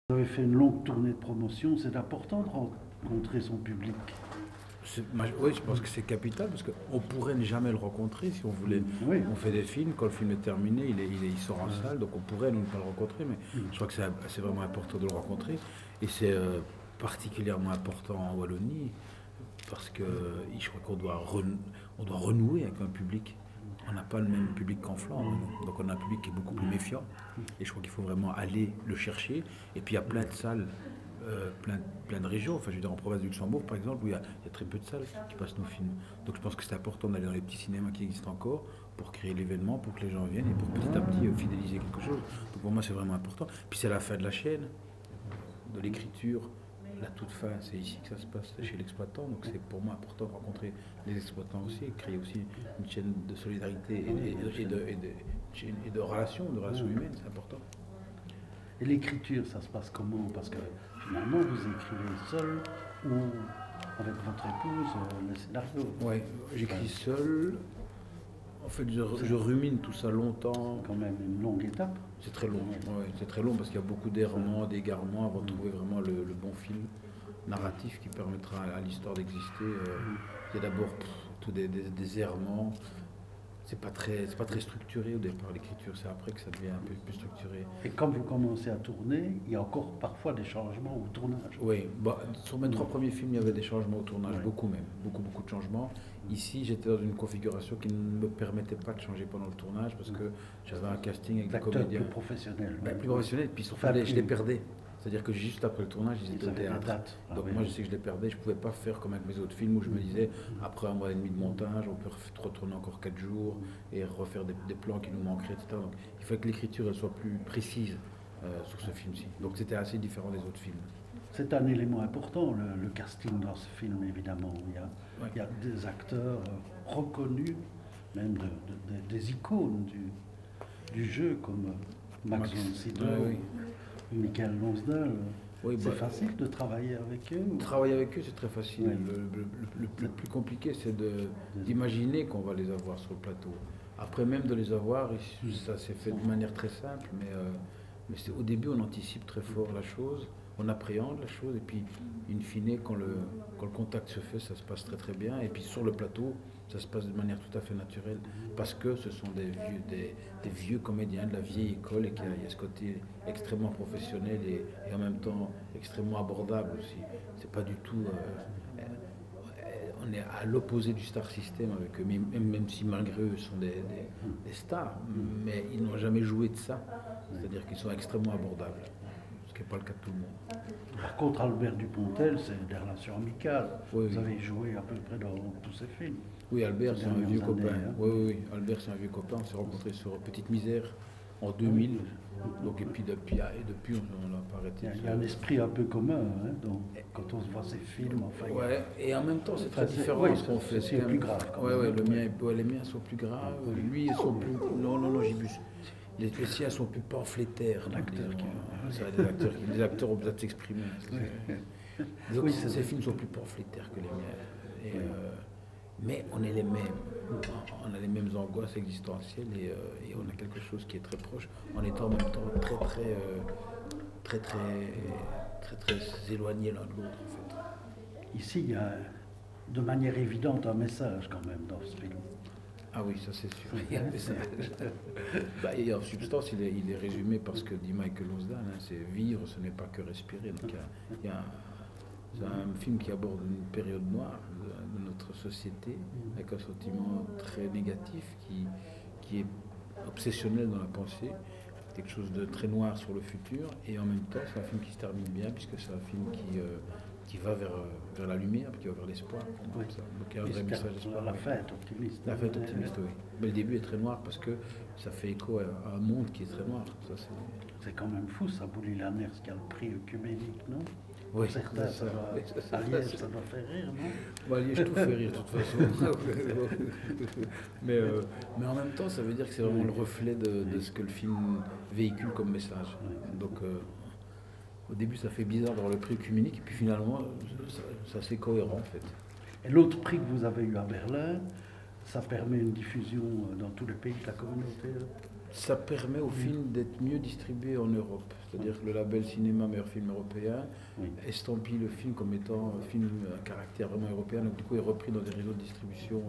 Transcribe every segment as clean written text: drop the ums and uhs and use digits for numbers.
Vous avez fait une longue tournée de promotion, c'est important de rencontrer son public. Oui, je pense que c'est capital parce qu'on pourrait ne jamais le rencontrer si on voulait. Oui. On fait des films, quand le film est terminé, il sort en salle, donc on pourrait ne pas le rencontrer, mais je crois que c'est vraiment important de le rencontrer. Et c'est particulièrement important en Wallonie parce que je crois on doit renouer avec un public. On n'a pas le même public qu'en Flandre, nous. Donc on a un public qui est beaucoup plus méfiant. Et je crois qu'il faut vraiment aller le chercher. Et puis il y a plein de salles, plein de régions. Enfin, je veux dire, en province du Luxembourg, par exemple, où il y a très peu de salles qui passent nos films. Donc je pense que c'est important d'aller dans les petits cinémas qui existent encore pour créer l'événement, pour que les gens viennent et pour petit à petit fidéliser quelque chose. Donc pour moi, c'est vraiment important. Puis c'est la fin de la chaîne, de l'écriture. La toute fin, c'est ici que ça se passe, chez l'exploitant. Donc c'est pour moi important de rencontrer les exploitants aussi, et créer aussi une chaîne de solidarité et de relations humaines, c'est important. Et l'écriture, ça se passe comment? Parce que finalement, vous écrivez seul ou avec votre épouse les scénarios. Oui, j'écris seul. En fait, je rumine tout ça longtemps. C'est quand même une longue étape. C'est très long, ouais, c'est très long parce qu'il y a beaucoup d'errements, d'égarements avant de trouver vraiment le bon film narratif qui permettra à l'histoire d'exister. Il y a d'abord tous des errements. C'est pas très structuré au départ l'écriture, c'est après que ça devient un peu plus structuré. Et quand vous commencez à tourner, il y a encore parfois des changements au tournage. Oui, sur mes 3 premiers films, il y avait des changements au tournage, beaucoup même, beaucoup de changements. Ici, j'étais dans une configuration qui ne me permettait pas de changer pendant le tournage parce que j'avais un casting avec des comédiens plus professionnels. plus professionnels, puis surtout je les perdais. C'est-à-dire que juste après le tournage, ils étaient au théâtre. Donc moi, je sais que je les perdais. Je ne pouvais pas faire comme avec mes autres films où je me disais, après 1 mois et demi de montage, on peut retourner encore 4 jours et refaire des plans qui nous manqueraient, etc. Donc il fallait que l'écriture elle soit plus précise sur ce film-ci. Donc c'était assez différent des autres films. C'est un élément important, le casting dans ce film, évidemment. Il y a des acteurs reconnus, même des icônes du jeu, comme Max von Sydow, Michael Lonsdale. Oui, c'est facile de travailler avec eux? Travailler avec eux, c'est très facile. Oui. Le plus compliqué, c'est d'imaginer qu'on va les avoir sur le plateau. Après même de les avoir, ça s'est fait de manière très simple, mais au début, on anticipe très fort la chose, on appréhende la chose, et puis, in fine, quand le contact se fait, ça se passe très très bien. Et puis sur le plateau, ça se passe de manière tout à fait naturelle, parce que ce sont des vieux comédiens de la vieille école, et qu'il y a ce côté extrêmement professionnel et en même temps extrêmement abordable aussi. C'est pas du tout... on est à l'opposé du star system avec eux, même si malgré eux, ils sont des stars, mais ils n'ont jamais joué de ça. C'est-à-dire qu'ils sont extrêmement abordables, ce qui n'est pas le cas de tout le monde. Par contre, Albert Dupontel, c'est des relations amicales. Oui, vous avez joué à peu près dans tous ces films. Oui, Albert, c'est un vieux copain. Hein. Oui, Albert, c'est un vieux copain. On s'est rencontrés sur Petite Misère en 2000. Donc, et puis depuis on n'a pas arrêté. Il y a un esprit un peu commun quand on se voit ces films. Enfin, ouais, et en même temps, c'est très différent ce qu'on fait. C'est plus grave. Les miens sont plus graves. Lui, ils sont plus. Non, j'ibuse. Les siens sont plus pamphlétaires. Les acteurs ont besoin de s'exprimer. Donc, ces films sont plus pamphlétaires que les miens. Mais on est les mêmes. On a les mêmes angoisses existentielles et on a quelque chose qui est très proche, en étant en même temps très éloignés l'un de l'autre, en fait. Ici, il y a de manière évidente un message quand même dans ce film. Ah oui, ça c'est sûr. Il y a un message. Et en substance, il est résumé par ce que dit Michael Lonsdale, c'est vivre, ce n'est pas que respirer. Donc c'est un film qui aborde une période noire de notre société, avec un sentiment très négatif qui est obsessionnel dans la pensée, quelque chose de très noir sur le futur, et en même temps c'est un film qui se termine bien, puisque c'est un film qui va vers la lumière, qui va vers l'espoir. Oui. Donc il y a un vrai message d'espoir. La fête optimiste. La fête optimiste, oui. Mais le début est très noir parce que ça fait écho à un monde qui est très noir. C'est quand même fou, ça, Bouli-Lanners, qui a le prix œcuménique, non? Oui, certains, à Liège, ça doit faire rire, non? Bon, à Liège, tout fait rire, de toute façon. mais en même temps, ça veut dire que c'est vraiment le reflet de ce que le film véhicule comme message. Donc, au début, ça fait bizarre d'avoir le prix œcuménique, et puis finalement, c'est assez cohérent, en fait. Et l'autre prix que vous avez eu à Berlin, ça permet une diffusion dans tous les pays de la communauté Ça permet au film d'être mieux distribué en Europe. C'est-à-dire que le label cinéma meilleur film européen estampille le film comme étant un film à caractère vraiment européen. Donc du coup, il est repris dans des réseaux de distribution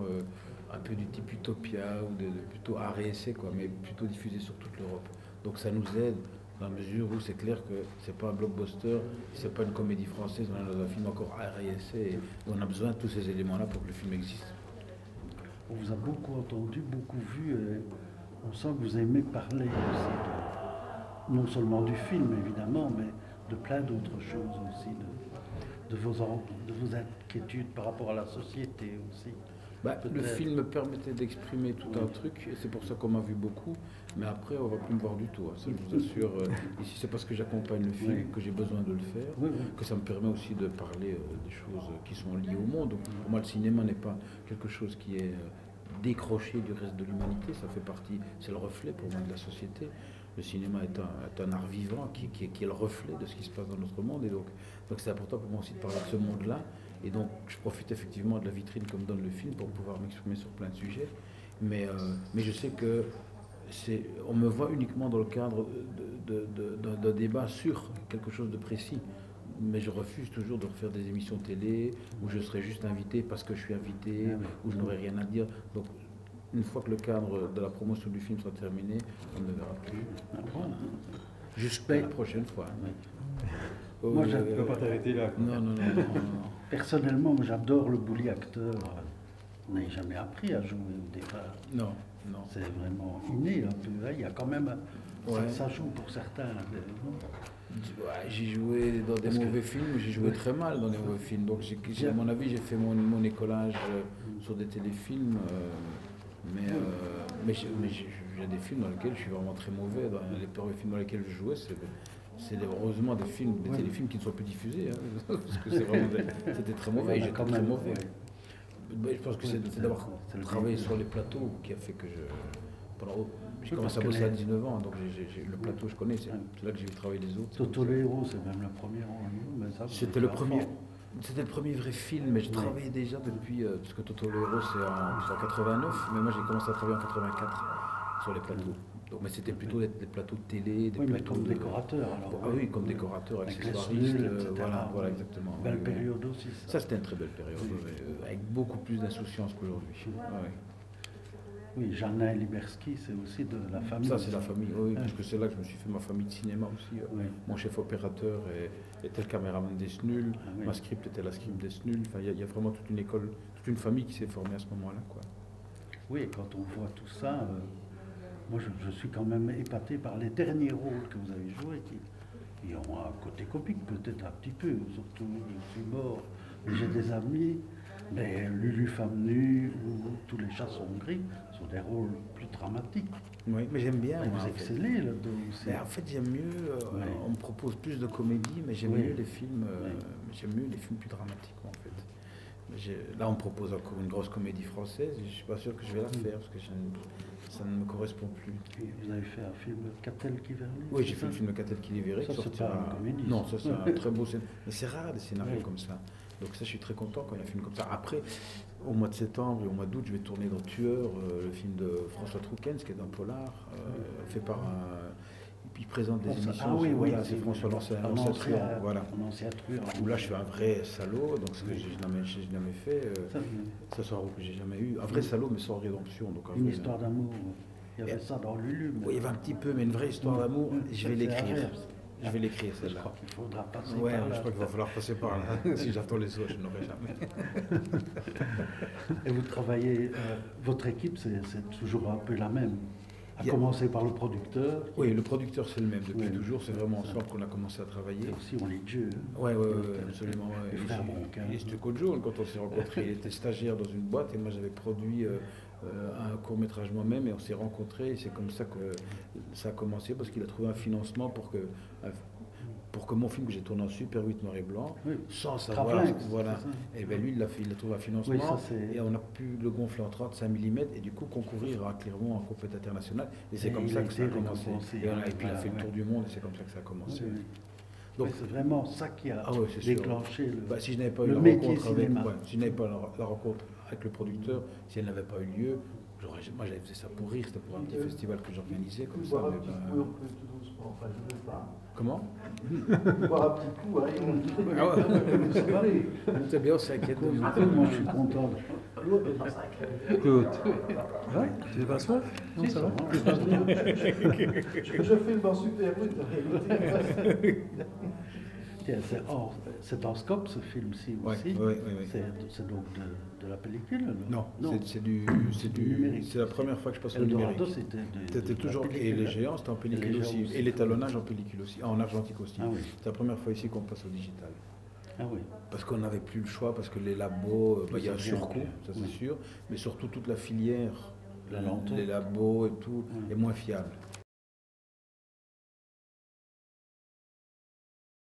un peu du type Utopia ou plutôt art et essai, quoi, mais plutôt diffusé sur toute l'Europe. Donc ça nous aide dans la mesure où c'est clair que c'est pas un blockbuster, c'est pas une comédie française, on est dans un film encore art et essai, et on a besoin de tous ces éléments-là pour que le film existe. On vous a beaucoup entendu, beaucoup vu, et on sent que vous aimez parler aussi, non seulement du film évidemment, mais de plein d'autres choses aussi, de vos inquiétudes par rapport à la société aussi. Le film me permettait d'exprimer tout un truc, et c'est pour ça qu'on m'a vu beaucoup, mais après on va plus me voir du tout, hein. Ça, je vous assure. Ici c'est parce que j'accompagne le film que j'ai besoin de le faire, que ça me permet aussi de parler des choses qui sont liées au monde. Donc, pour moi le cinéma n'est pas quelque chose qui est décroché du reste de l'humanité, ça fait partie, c'est le reflet pour moi de la société. Le cinéma est un art vivant qui est le reflet de ce qui se passe dans notre monde, et donc c'est important pour moi aussi de parler de ce monde-là. Et donc, je profite effectivement de la vitrine que me donne le film pour pouvoir m'exprimer sur plein de sujets. Mais je sais que on me voit uniquement dans le cadre d'un débat sur quelque chose de précis. Mais je refuse toujours de refaire des émissions télé où je serai juste invité parce que je suis invité, où je n'aurai rien à dire. Donc, une fois que le cadre de la promotion du film sera terminé, on ne me verra plus. Jusqu'à la prochaine fois. Moi, je ne peux pas t'arrêter là. Non. Personnellement, j'adore le bully acteur. On n'a jamais appris à jouer au départ. Non. C'est vraiment inné un peu. Il y a quand même. Ça joue pour certains. J'ai joué dans des mauvais films, j'ai joué très mal dans des mauvais films. Donc, à mon avis, j'ai fait mon écolage sur des téléfilms. Mais il y a des films dans lesquels je suis vraiment très mauvais. Dans les premiers films dans lesquels je jouais, c'est heureusement des téléfilms qui ne sont plus diffusés, hein, parce que c'était très mauvais, et j'étais très mauvais. Je pense que c'est d'avoir travaillé sur les plateaux qui a fait que j'ai commencé à bosser à 19 ans, donc le plateau je connais, c'est là que j'ai vu travailler les autres. Toto le héros, c'est même le premier rôle. C'était le premier vrai film, mais je travaillais déjà depuis, parce que Toto le héros c'est en 89, mais moi j'ai commencé à travailler en 84 sur les plateaux. Donc, mais c'était plutôt des plateaux de télé, des plateaux comme décorateur alors. Ah oui, comme décorateur, accessoiriste, voilà exactement. Belle période aussi. Ça c'était une très belle période, avec beaucoup plus d'insouciance qu'aujourd'hui. Oui, Janin Liberski, c'est aussi de la famille. Ça, c'est la famille, oui, parce que c'est là que je me suis fait ma famille de cinéma aussi. Mon chef opérateur était le caméraman des Snuls, ma script était la script des Snuls. Enfin, il y a vraiment toute une école, toute une famille qui s'est formée à ce moment-là, quoi. Oui, et quand on voit tout ça, moi je suis quand même épaté par les derniers rôles que vous avez joués, qui ont un côté comique peut-être un petit peu, surtout Je suis mort, mais j'ai des amis. Mais Lulu Femme Nue ou Tous les chats sont gris sont des rôles plus dramatiques. Oui, mais j'aime bien. Vous excellez là-dedans aussi. En fait, j'aime mieux. On me propose plus de comédie, mais j'aime mieux les films. J'aime mieux les films plus dramatiques, en fait. Là, on me propose encore une grosse comédie française. Et je suis pas sûr que je vais la faire parce que ça ne me correspond plus. Et vous avez fait un film Catel qui verrait. Oui, j'ai fait le film Catel qui verrait. Ça, c'est pas une comédie. Non, ça c'est un très beau scénario. Mais c'est rare des scénarios comme ça. Donc ça, je suis très content quand il y a un film comme ça. Après, au mois de septembre et au mois d'août, je vais tourner dans Tueur, le film de François Troukens, qui est un polar, fait par un... Il présente des émissions. Ah oui, voilà, c'est François Lancet, voilà. Où là, je fais un vrai salaud, donc ce que je n'ai jamais fait. Ça, c'est un rôle que j'ai jamais eu. Un vrai salaud, mais sans rédemption. Donc une histoire d'amour. Il y avait ça dans Lulu. Oui, il y avait un petit peu, mais une vraie histoire d'amour, je vais l'écrire. Je vais l'écrire celle-là. Je crois qu'il faudra passer par là. Je crois qu'il va falloir passer par là. Si j'attends les autres, je n'aurai jamais. Et vous travaillez, votre équipe, c'est toujours un peu la même. À commencer par le producteur. Oui, le producteur c'est le même depuis toujours. C'est vraiment ensemble qu'on a commencé à travailler. Et aussi on est Dieu. Oui, absolument. Il est stucco jaune quand on s'est rencontrés. Il était stagiaire dans une boîte et moi j'avais produit un court-métrage moi-même et on s'est rencontrés et c'est comme ça que ça a commencé parce qu'il a trouvé un financement pour que mon film que j'ai tourné en Super 8 noir et blanc, sans savoir, et bien lui il a trouvé un financement et on a pu le gonfler en 35 mm et du coup concourir à Clermont en compétition internationale et c'est comme ça que ça a commencé. Et puis il a fait le tour du monde et c'est comme ça que ça a commencé. Donc c'est vraiment ça qui a déclenché si je n'avais pas eu la rencontre avec le producteur, si elle n'avait pas eu lieu, Moi j'avais fait ça pour rire, c'était pour un petit festival que j'organisais comme ça. Boire un petit coup, tout doucement, enfin je ne veux pas. Comment? Boire un petit coup, hein, Ah ouais. C'est bien, on s'inquiète de moi. Moi, je suis content. l'autre est pas sacré. Claude. Ouais, tu n'es pas soif? Non, ça va. Je filme en super vite, en réalité. Tiens, c'est en scope ce film-ci aussi. Oui. C'est donc de la pellicule? Non, c'est du numérique. C'est la première fois que je passe au Eldorado, numérique. c'était Toujours. Et les géants, c'était en pellicule aussi. Et l'étalonnage en pellicule aussi. En argentique aussi. Ah oui. C'est la première fois ici qu'on passe au digital. Ah oui. Parce qu'on n'avait plus le choix, parce que les labos, il y a un C'est bien, surcoût, ça c'est oui. sûr, mais surtout toute la filière, La lenteur. les labos et tout, est moins fiable.